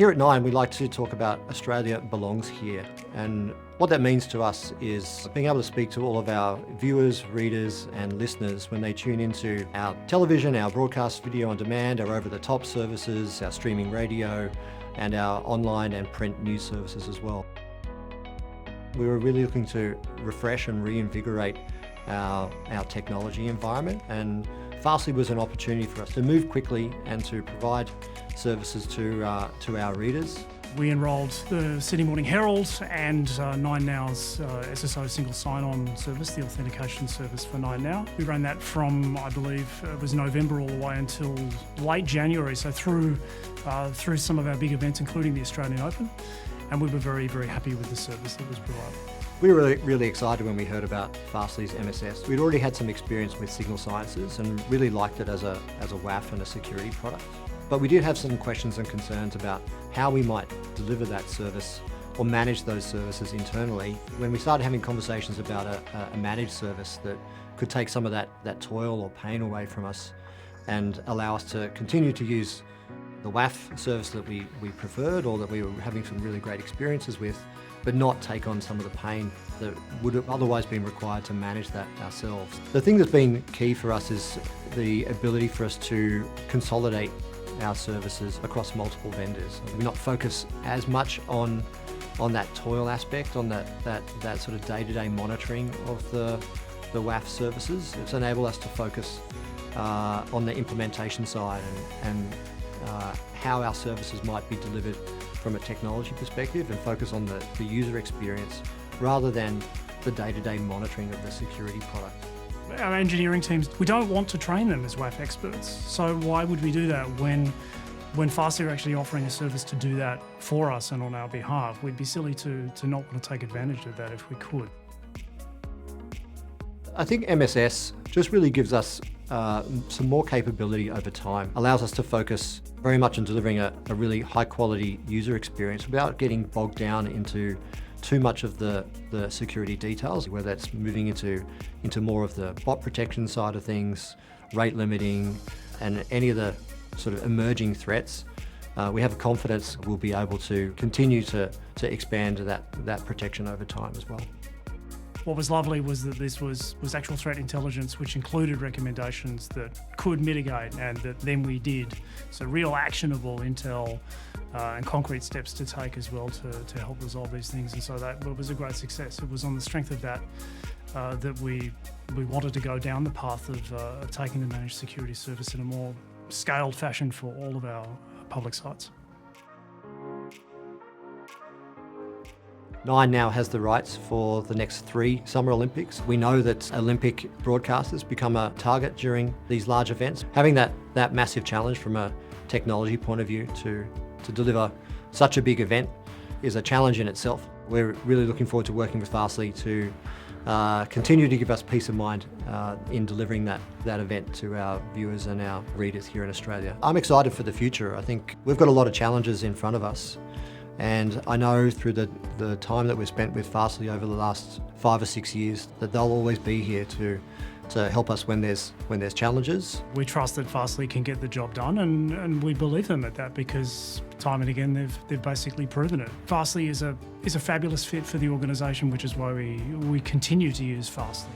Here at Nine, we like to talk about Australia belongs here. And what that means to us is being able to speak to all of our viewers, readers and listeners when they tune into our television, our broadcast video on demand, our over-the-top services, our streaming radio and our online and print news services as well. We were really looking to refresh and reinvigorate our technology environment, and Fastly was an opportunity for us to move quickly and to provide services to our readers. We enrolled the Sydney Morning Herald and 9Now's SSO single sign-on service, the authentication service for 9Now. We ran that from, I believe, it was November all the way until late January, so through some of our big events, including the Australian Open, and we were very, very happy with the service that was provided. We were really excited when we heard about Fastly's MSS. We'd already had some experience with Signal Sciences and really liked it as a WAF and a security product. But we did have some questions and concerns about how we might deliver that service or manage those services internally. When we started having conversations about a managed service that could take some of that toil or pain away from us and allow us to continue to use the WAF service that we preferred or that we were having some really great experiences with, but not take on some of the pain that would have otherwise been required to manage that ourselves. The thing that's been key for us is the ability for us to consolidate our services across multiple vendors. We not focus as much on that toil aspect, on that sort of day-to-day monitoring of the WAF services. It's enabled us to focus on the implementation side and how our services might be delivered from a technology perspective, and focus on the user experience rather than the day-to-day monitoring of the security product. Our engineering teams, we don't want to train them as WAF experts, so why would we do that when Fastly are actually offering a service to do that for us and on our behalf? We'd be silly to not want to take advantage of that if we could. I think MSS just really gives us some more capability over time, allows us to focus very much on delivering a really high quality user experience without getting bogged down into too much of the security details, whether that's moving into more of the bot protection side of things, rate limiting, and any of the sort of emerging threats. We have confidence we'll be able to continue to expand that protection over time as well. What was lovely was that this was actual threat intelligence, which included recommendations that could mitigate, and that then we did. So real actionable intel and concrete steps to take as well to help resolve these things. And so that was a great success. It was on the strength of that that we wanted to go down the path of taking the managed security service in a more scaled fashion for all of our public sites. Nine now has the rights for the next 3 Summer Olympics. We know that Olympic broadcasters become a target during these large events. Having that massive challenge from a technology point of view to deliver such a big event is a challenge in itself. We're really looking forward to working with Fastly to continue to give us peace of mind in delivering that event to our viewers and our readers here in Australia. I'm excited for the future. I think we've got a lot of challenges in front of us. And I know through the time that we've spent with Fastly over the last 5 or 6 years that they'll always be here to help us when there's challenges. We trust that Fastly can get the job done, and we believe them at that, because time and again they've basically proven it. Fastly is a fabulous fit for the organisation, which is why we continue to use Fastly.